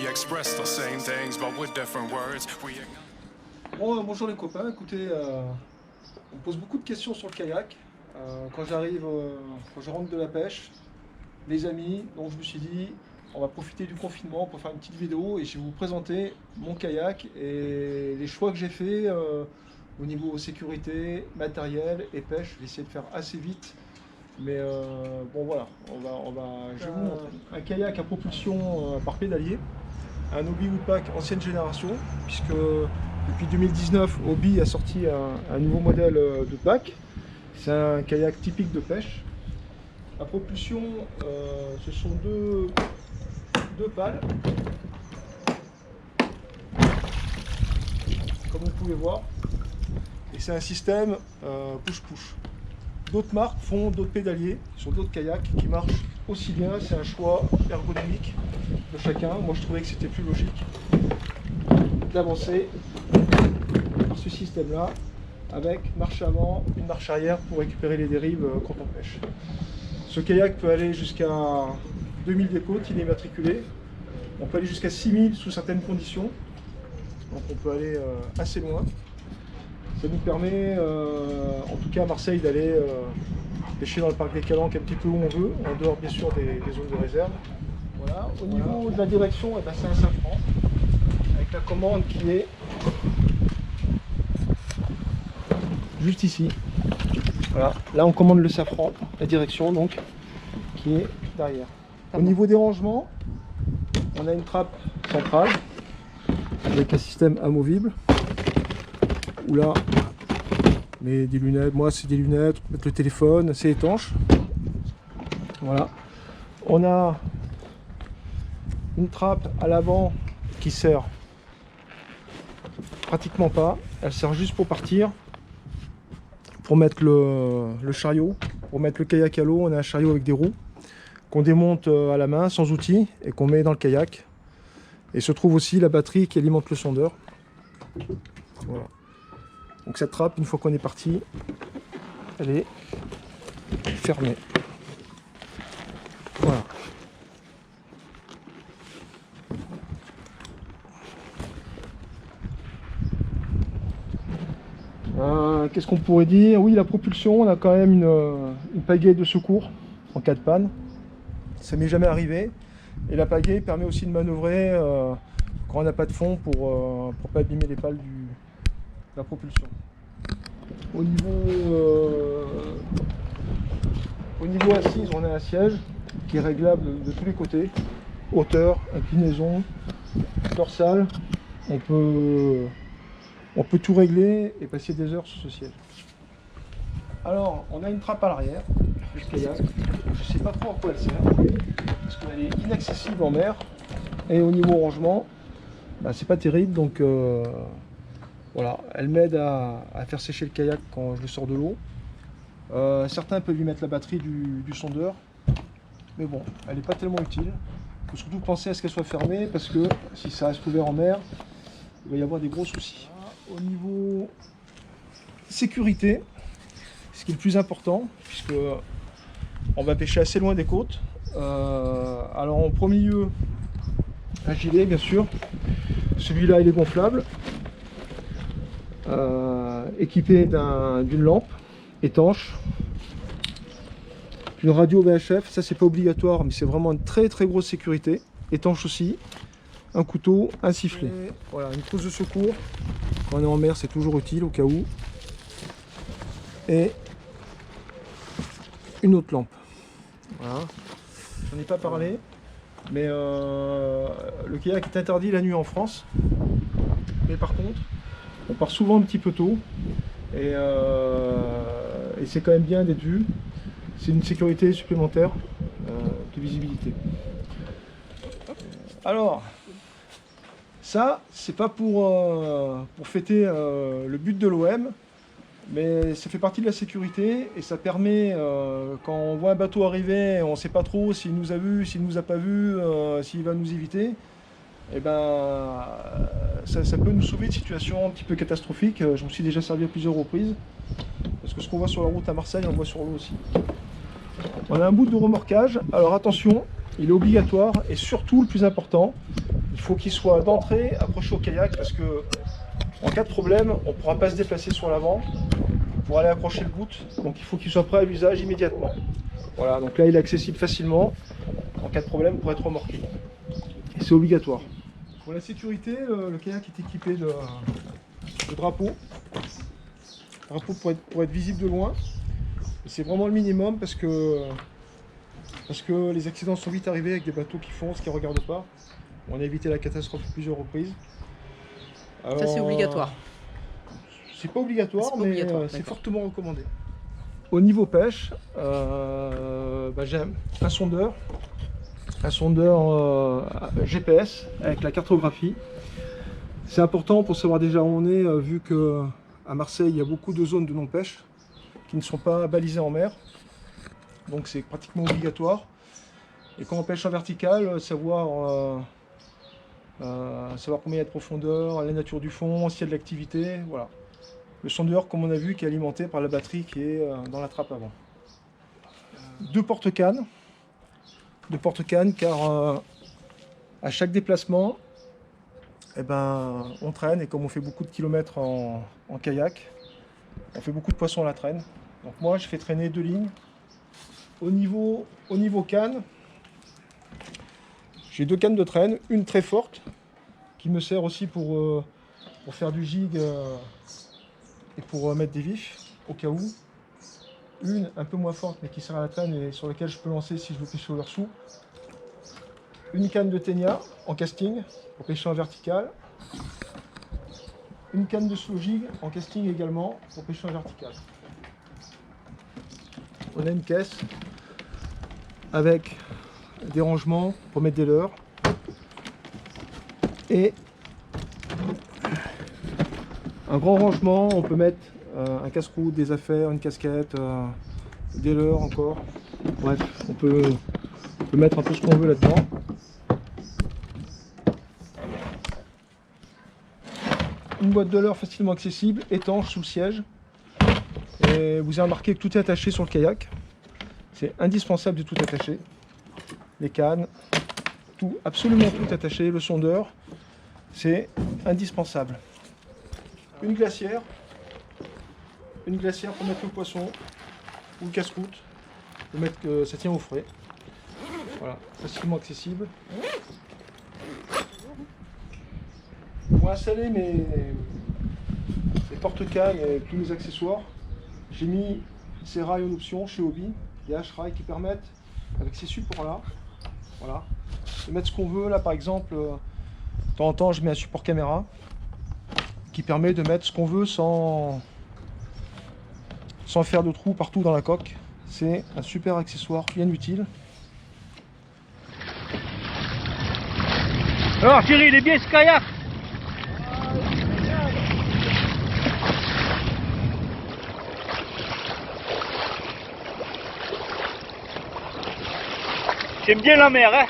express the same things, but with different words. Bon, bonjour les copains, écoutez, on me pose beaucoup de questions sur le kayak. Quand je rentre de la pêche, les amis, donc je me suis dit, on va profiter du confinement pour faire une petite vidéo et je vais vous présenter mon kayak et les choix que j'ai fait au niveau sécurité, matériel et pêche. Je vais essayer de faire assez vite, mais bon voilà, je vais vous montrer. Un kayak à propulsion par pédalier, un Hobie Woodpack ancienne génération, puisque depuis 2019, Hobie a sorti un nouveau modèle de pack. C'est un kayak typique de pêche. La propulsion, ce sont deux pales, comme vous pouvez voir, et c'est un système push-push. D'autres marques font d'autres pédaliers sur d'autres kayaks qui marchent aussi bien. C'est un choix ergonomique de chacun. Moi, je trouvais que c'était plus logique d'avancer par ce système-là, avec marche avant, une marche arrière pour récupérer les dérives quand on pêche. Ce kayak peut aller jusqu'à 2000 des côtes, il est immatriculé. On peut aller jusqu'à 6000 sous certaines conditions. Donc on peut aller assez loin. Ça nous permet, en tout cas à Marseille, d'aller pêcher dans le parc des Calanques un petit peu où on veut, en dehors bien sûr des zones de réserve. Voilà. Au niveau de la direction, eh ben, c'est un safran, avec la commande qui est juste ici. Voilà. Là on commande le safran, la direction donc, qui est derrière. Au niveau des rangements, on a une trappe centrale avec un système amovible où là, mais des lunettes, moi c'est des lunettes, mettre le téléphone, c'est étanche. Voilà. On a une trappe à l'avant qui sert pratiquement pas, elle sert juste pour partir, pour mettre le chariot, pour mettre le kayak à l'eau. On a un chariot avec des roues qu'on démonte à la main sans outils et qu'on met dans le kayak. Et se trouve aussi la batterie qui alimente le sondeur. Voilà. Donc cette trappe, une fois qu'on est parti, elle est fermée. Voilà. Qu'est-ce qu'on pourrait dire? Oui, la propulsion, on a quand même une pagaie de secours en cas de panne. Ça m'est jamais arrivé. Et la pagaie permet aussi de manœuvrer quand on n'a pas de fond pour pas abîmer les pales de la propulsion. Au niveau assise, on a un siège qui est réglable de tous les côtés. Hauteur, inclinaison, dorsale. On peut tout régler et passer des heures sur ce siège. Alors, on a une trappe à l'arrière du kayak. Je ne sais pas trop à quoi elle sert, parce qu'elle est inaccessible en mer. Et au niveau rangement, bah, c'est pas terrible, donc voilà, elle m'aide à faire sécher le kayak quand je le sors de l'eau. Certains peuvent lui mettre la batterie du sondeur, mais bon, elle n'est pas tellement utile. Il faut surtout penser à ce qu'elle soit fermée, parce que si ça reste ouvert en mer, il va y avoir des gros soucis. Au niveau sécurité, ce qui est le plus important, puisque on va pêcher assez loin des côtes. Alors en premier lieu, un gilet bien sûr. Celui-là il est gonflable, équipé d'une lampe étanche, une radio VHF. Ça c'est pas obligatoire, mais c'est vraiment une très très grosse sécurité. Étanche aussi. Un couteau, un sifflet. Et voilà, une trousse de secours. Quand on est en mer, c'est toujours utile au cas où. Et une autre lampe. Voilà. J'en ai pas parlé, mais le kayak est interdit la nuit en France. Mais par contre, on part souvent un petit peu tôt. Et c'est quand même bien d'être vu. C'est une sécurité supplémentaire de visibilité. Alors, ça, c'est pas pour fêter le but de l'OM, mais ça fait partie de la sécurité et ça permet, quand on voit un bateau arriver, on ne sait pas trop s'il nous a vu, s'il ne nous a pas vu, s'il va nous éviter, et ben, ça peut nous sauver de situations un petit peu catastrophiques. Je me suis déjà servi à plusieurs reprises, parce que ce qu'on voit sur la route à Marseille, on le voit sur l'eau aussi. On a un bout de remorquage, alors attention, il est obligatoire et surtout le plus important, il faut qu'il soit d'entrée accroché au kayak parce que en cas de problème, on ne pourra pas se déplacer sur l'avant pour aller accrocher le bout. Donc il faut qu'il soit prêt à l'usage immédiatement. Voilà, donc là il est accessible facilement en cas de problème pour être remorqué. Et c'est obligatoire. Pour la sécurité, le kayak est équipé de drapeau. Drapeau pour être visible de loin. C'est vraiment le minimum parce que les accidents sont vite arrivés avec des bateaux qui foncent, qui ne regardent pas. On a évité la catastrophe à plusieurs reprises. Alors, Ça, c'est obligatoire. C'est pas obligatoire, C'est mais obligatoire, c'est d'accord. fortement recommandé. Au niveau pêche, j'ai un sondeur GPS avec la cartographie. C'est important pour savoir déjà où on est, vu que à Marseille, il y a beaucoup de zones de non-pêche qui ne sont pas balisées en mer. Donc c'est pratiquement obligatoire. Et quand on pêche en vertical, savoir combien il y a de profondeur, la nature du fond, s'il y a de l'activité, voilà. Le sondeur, comme on a vu, qui est alimenté par la batterie qui est dans la trappe avant. Deux porte-cannes, car à chaque déplacement, eh ben, on traîne, et comme on fait beaucoup de kilomètres en kayak, on fait beaucoup de poissons à la traîne. Donc moi, je fais traîner 2 lignes. Au niveau canne, j'ai 2 cannes de traîne, une très forte, qui me sert aussi pour faire du gig et pour mettre des vifs, au cas où. Une un peu moins forte, mais qui sert à la traîne et sur laquelle je peux lancer si je veux pêcher au verso. Une canne de ténia en casting, pour pêcher en vertical. Une canne de slow jig en casting également, pour pêcher en vertical. On a une caisse avec des rangements pour mettre des leurres et un grand rangement, on peut mettre un casse-croûte, des affaires, une casquette, des leurres encore. Bref, on peut mettre un peu ce qu'on veut là-dedans. Une boîte de leurres facilement accessible, étanche sous le siège. Et vous avez remarqué que tout est attaché sur le kayak. C'est indispensable de tout attacher. Les cannes, tout, absolument tout attaché. Le sondeur, c'est indispensable. Une glacière pour mettre le poisson ou le casse-croûte, pour mettre que ça tient au frais. Voilà, facilement accessible. Pour installer mes porte-cannes et tous mes accessoires, j'ai mis ces rails en option chez Hobby, des H-rails qui permettent, avec ces supports-là, voilà, de mettre ce qu'on veut. Là par exemple, de temps en temps je mets un support caméra qui permet de mettre ce qu'on veut sans faire de trous partout dans la coque. C'est un super accessoire bien utile. Alors Thierry, il est bien ce kayak. J'aime bien la mer, hein.